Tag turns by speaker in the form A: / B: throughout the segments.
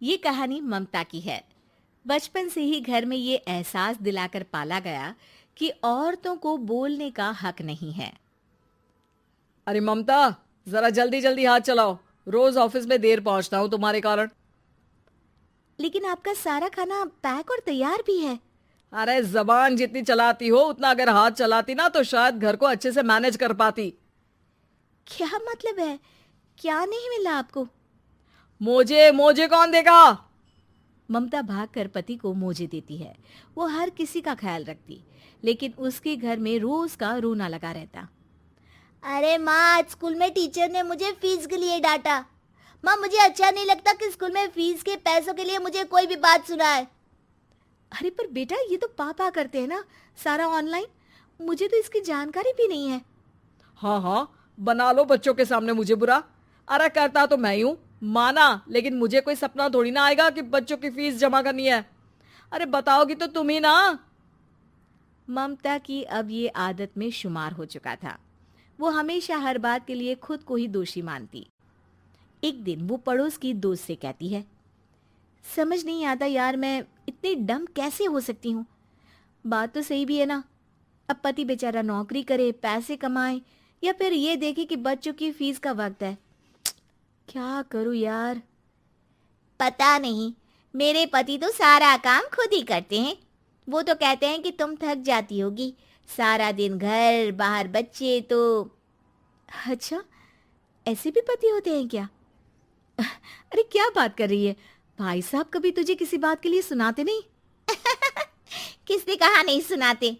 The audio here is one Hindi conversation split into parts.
A: ये कहानी ममता की है। बचपन से ही घर में ये एहसास दिलाकर पाला गया कि औरतों को बोलने का हक नहीं है।
B: अरे ममता, जरा जल्दी जल्दी हाथ चलाओ। रोज ऑफिस में देर पहुंचता हूँ तुम्हारे कारण।
A: लेकिन आपका सारा खाना पैक और तैयार भी है।
B: अरे जबान जितनी चलाती हो उतना अगर हाथ चलाती ना तो शायद घर को अच्छे से मैनेज कर पाती।
A: क्या मतलब है? क्या नहीं मिला आपको?
B: मोजे मोजे कौन देगा?
A: ममता भागकर पति को मोजे देती है। वो हर किसी का ख्याल रखती, लेकिन उसके घर में रोज का रोना लगा रहता।
C: अरे माँ, आज स्कूल में टीचर ने मुझे फीस के लिए डांटा। माँ, मुझे अच्छा नहीं लगता कि स्कूल में फीस के पैसों के लिए मुझे कोई भी बात सुनाए।
A: अरे पर बेटा, ये तो पापा करते हैं ना, सारा ऑनलाइन। मुझे तो इसकी जानकारी भी नहीं है।
B: हाँ हाँ, बना लो बच्चों के सामने मुझे बुरा। अरे करता तो मैं ही हूँ, माना, लेकिन मुझे कोई सपना थोड़ी ना आएगा कि बच्चों की फीस जमा करनी है। अरे बताओगी तो तुम ही ना।
A: ममता की अब ये आदत में शुमार हो चुका था। वो हमेशा हर बात के लिए खुद को ही दोषी मानती। एक दिन वो पड़ोस की दोस्त से कहती है, समझ नहीं आता यार, मैं इतनी डम कैसे हो सकती हूँ। बात तो सही भी है ना। अब पति बेचारा नौकरी करे, पैसे कमाए, या फिर ये देखे कि बच्चों की फीस का वक्त है। क्या करूँ यार।
C: पता नहीं, मेरे पति तो सारा काम खुद ही करते हैं। वो तो कहते हैं कि तुम थक जाती होगी, सारा दिन घर बाहर बच्चे। तो
A: अच्छा, ऐसे भी पति होते हैं क्या? अरे क्या बात कर रही है? भाई साहब कभी तुझे किसी बात के लिए सुनाते नहीं?
C: किसने कहा नहीं सुनाते?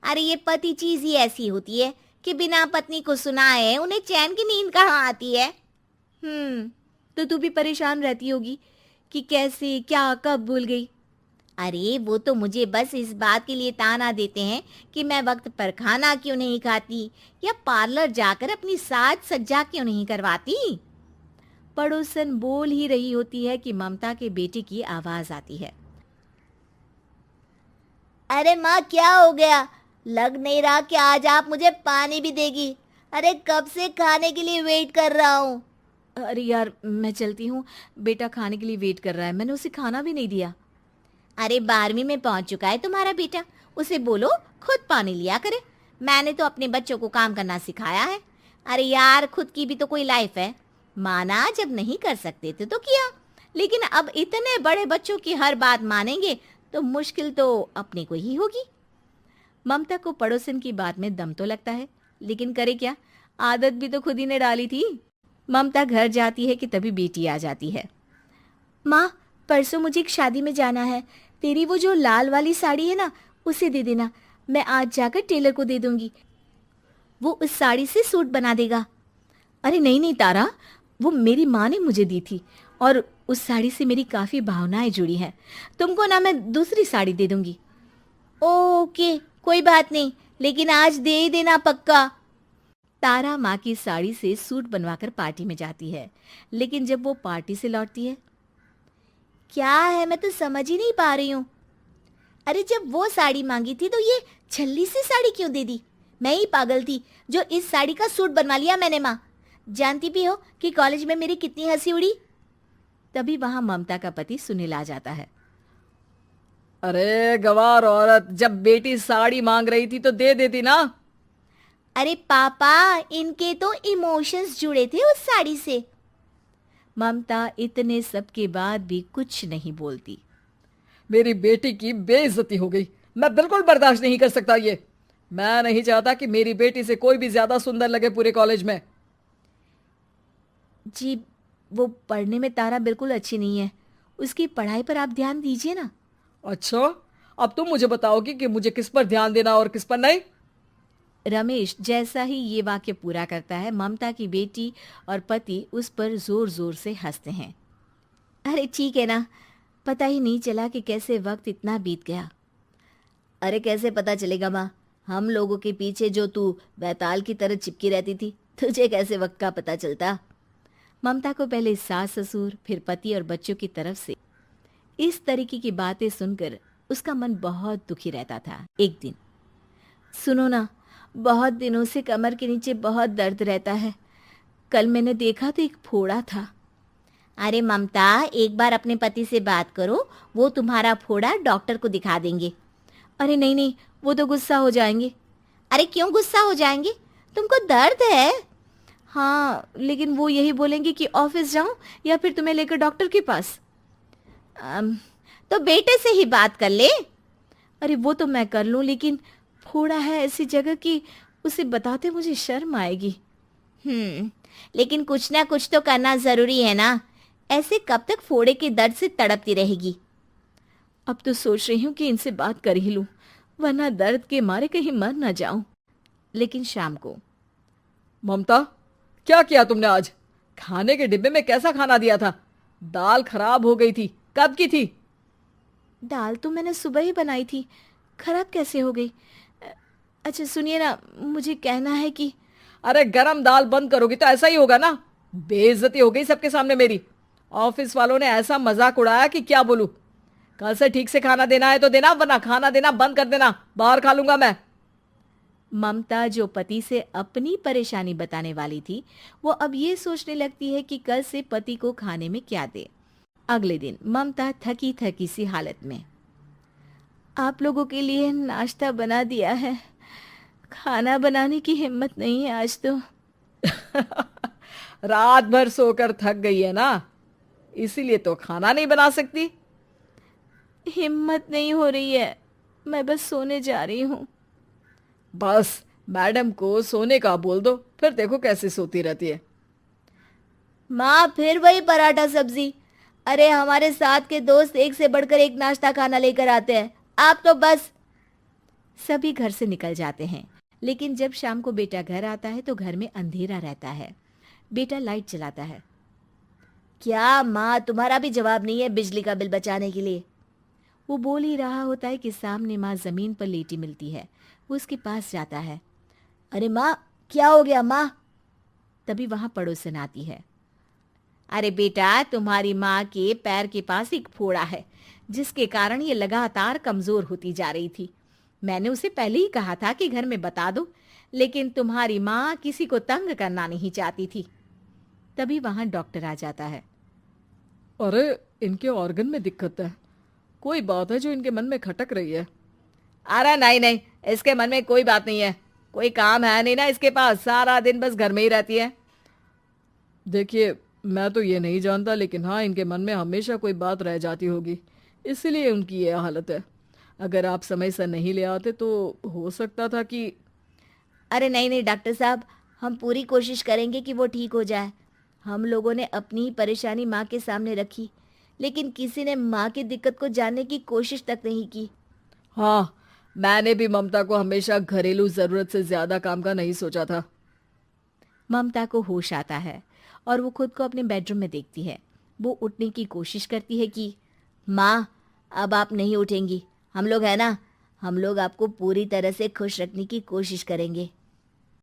C: अरे ये पति चीज ही ऐसी होती है कि बिना पत्नी को सुनाए उन्हें चैन की नींद कहाँ आती है।
A: तो तू भी परेशान रहती होगी कि कैसे, क्या, कब भूल गई।
C: अरे वो तो मुझे बस इस बात के लिए ताना देते हैं कि मैं वक्त पर खाना क्यों नहीं खाती, या पार्लर जाकर अपनी साज सज्जा क्यों नहीं करवाती।
A: पड़ोसन बोल ही रही होती है कि ममता के बेटे की आवाज आती है।
C: अरे माँ, क्या हो गया? लग नहीं रहा कि आज आप मुझे पानी भी देगी। अरे कब से खाने के लिए वेट कर रहा हूँ।
A: अरे यार, मैं चलती हूँ। बेटा खाने के लिए वेट कर रहा है, मैंने उसे खाना भी नहीं दिया।
C: अरे 12वीं में पहुंच चुका है तुम्हारा बेटा, उसे बोलो खुद पानी लिया करे। मैंने तो अपने बच्चों को काम करना सिखाया है। अरे यार, खुद की भी तो कोई लाइफ है। माना जब नहीं कर सकते थे तो किया, लेकिन अब इतने बड़े बच्चों की हर बात मानेंगे तो मुश्किल तो अपने को ही होगी।
A: ममता को पड़ोसन की बात में दम तो लगता है, लेकिन करे क्या, आदत भी तो खुद ही ने डाली थी। ममता घर जाती है कि तभी बेटी आ जाती है। माँ, परसों मुझे एक शादी में जाना है। तेरी वो जो लाल वाली साड़ी है ना, उसे दे देना। मैं आज जाकर टेलर को दे दूंगी, वो उस साड़ी से सूट बना देगा। अरे नहीं नहीं तारा, वो मेरी माँ ने मुझे दी थी और उस साड़ी से मेरी काफ़ी भावनाएं जुड़ी हैं। तुमको ना मैं दूसरी साड़ी दे दूंगी।
C: ओके, कोई बात नहीं, लेकिन आज दे ही देना पक्का।
A: तारा माँ की साड़ी से सूट बनवाकर पार्टी में जाती है, लेकिन जब वो पार्टी से लौटती है,
C: क्या है, मैं तो समझ ही नहीं पा रही हूँ। अरे जब वो साड़ी मांगी थी तो ये छल्ली सी साड़ी क्यों दे दी? मैं ही पागल थी जो इस साड़ी का सूट बनवा लिया मैंने। माँ, जानती भी हो कि कॉलेज में मेरी कितनी हंसी उड़ी।
A: तभी वहां ममता का पति सुनील आ जाता है।
B: अरे गवार औरत, जब बेटी साड़ी मांग रही थी तो दे देती ना।
C: अरे पापा, इनके तो इमोशंस जुड़े थे उस साड़ी से।
A: ममता इतने सब के बाद भी कुछ नहीं बोलती।
B: मेरी बेटी की बेइज्जती हो गई। मैं बिल्कुल बर्दाश्त नहीं कर सकता ये। मैं नहीं चाहता कि मेरी बेटी से कोई भी ज्यादा सुंदर लगे पूरे कॉलेज में।
A: जी, वो पढ़ने में तारा बिल्कुल अच्छी नहीं है, उसकी पढ़ाई पर आप ध्यान दीजिए ना।
B: अच्छा, अब तुम मुझे बताओगी कि मुझे किस पर ध्यान देना और किस पर नहीं।
A: रमेश जैसा ही ये वाक्य पूरा करता है, ममता की बेटी और पति उस पर जोर जोर से हंसते हैं। अरे ठीक है ना, पता ही नहीं चला कि कैसे वक्त इतना बीत गया।
C: अरे कैसे पता चलेगा माँ, हम लोगों के पीछे जो तू बैताल की तरह चिपकी रहती थी, तुझे कैसे वक्त का पता चलता।
A: ममता को पहले सास ससुर, फिर पति और बच्चों की तरफ से इस तरीके की बातें सुनकर उसका मन बहुत दुखी रहता था। एक दिन, सुनो ना, बहुत दिनों से कमर के नीचे बहुत दर्द रहता है। कल मैंने देखा तो एक फोड़ा था।
C: अरे ममता, एक बार अपने पति से बात करो, वो तुम्हारा फोड़ा डॉक्टर को दिखा देंगे।
A: अरे नहीं नहीं, वो तो गुस्सा हो जाएंगे।
C: अरे क्यों गुस्सा हो जाएंगे? तुमको दर्द है?
A: हाँ, लेकिन वो यही बोलेंगे कि ऑफिस जाऊं या फिर तुम्हें लेकर डॉक्टर के पास।
C: तो बेटे से ही बात कर ले।
A: अरे वो तो मैं कर लूं, लेकिन फोड़ा है ऐसी जगह कि उसे बताते मुझे शर्म आएगी।
C: लेकिन कुछ ना कुछ तो करना जरूरी है ना। ऐसे कब तक फोड़े के दर्द से तड़पती रहेगी?
A: अब तो सोच रही हूँ कि इनसे बात कर ही लूं, वरना दर्द के मारे कहीं मर ना जाऊं। लेकिन शाम को,
B: ममता, क्या किया तुमने आज? खाने के डिब्बे में कैसा खाना दिया था? दाल खराब हो गई थी। कब की थी?
A: दाल तो मैंने सुबह ही बनाई थी, खराब कैसे हो गई? अच्छा सुनिए ना, मुझे कहना है कि
B: अरे गरम दाल बंद करोगी तो ऐसा ही होगा ना। बेइज्जती हो गई सबके सामने मेरी। ऑफिस वालों ने ऐसा मजाक उड़ाया कि क्या बोलूं। कल से ठीक से खाना देना है तो देना, वरना खाना देना बंद कर देना। बाहर खा लूंगा मैं।
A: ममता, जो पति से अपनी परेशानी बताने वाली थी, वो अब ये सोचने लगती है कि कल से पति को खाने में क्या दे। अगले दिन ममता थकी थकी सी हालत में, आप लोगों के लिए नाश्ता बना दिया है, खाना बनाने की हिम्मत नहीं है आज तो।
B: रात भर सोकर थक गई है ना, इसीलिए तो खाना नहीं बना सकती।
A: हिम्मत नहीं हो रही है, मैं बस सोने जा रही हूँ।
B: बस मैडम को सोने का बोल दो, फिर देखो कैसे सोती रहती है।
C: माँ, फिर वही पराठा सब्जी। अरे हमारे साथ के दोस्त एक से बढ़कर एक नाश्ता खाना लेकर आते हैं, आप तो बस।
A: सभी घर से निकल जाते हैं, लेकिन जब शाम को बेटा घर आता है तो घर में अंधेरा रहता है। बेटा लाइट जलाता है।
C: क्या माँ, तुम्हारा भी जवाब नहीं है बिजली का बिल बचाने के लिए?
A: वो बोल ही रहा होता है कि सामने माँ जमीन पर लेटी मिलती है। वो उसके पास जाता है।
C: अरे माँ, क्या हो गया माँ?
A: तभी वहां पड़ोसन आती है।
C: अरे बेटा, तुम्हारी माँ के पैर के पास एक फोड़ा है,
A: जिसके कारण ये लगातार कमजोर होती जा रही थी। मैंने उसे पहले ही कहा था कि घर में बता दो, लेकिन तुम्हारी माँ किसी को तंग करना नहीं चाहती थी। तभी वहां डॉक्टर आ जाता है।
B: अरे इनके ऑर्गन में दिक्कत है, कोई बात है जो इनके मन में खटक रही है। अरे नहीं नहीं, इसके मन में कोई बात नहीं है। कोई काम है नहीं ना इसके पास, सारा दिन बस घर में ही रहती है। देखिए, मैं तो ये नहीं जानता, लेकिन हाँ, इनके मन में हमेशा कोई बात रह जाती होगी, इसीलिए उनकी ये हालत है। अगर आप समय से नहीं ले आते तो हो सकता था कि।
C: अरे नहीं नहीं डॉक्टर साहब, हम पूरी कोशिश करेंगे कि वो ठीक हो जाए। हम लोगों ने अपनी ही परेशानी माँ के सामने रखी, लेकिन किसी ने माँ की दिक्कत को जानने की कोशिश तक नहीं की।
B: हाँ, मैंने भी ममता को हमेशा घरेलू जरूरत से ज्यादा काम का नहीं सोचा था।
A: ममता को होश आता है और वो खुद को अपने बेडरूम में देखती है। वो उठने की कोशिश करती है कि
C: माँ, अब आप नहीं उठेंगी। हम लोग है ना, हम लोग आपको पूरी तरह से खुश रखने की कोशिश करेंगे।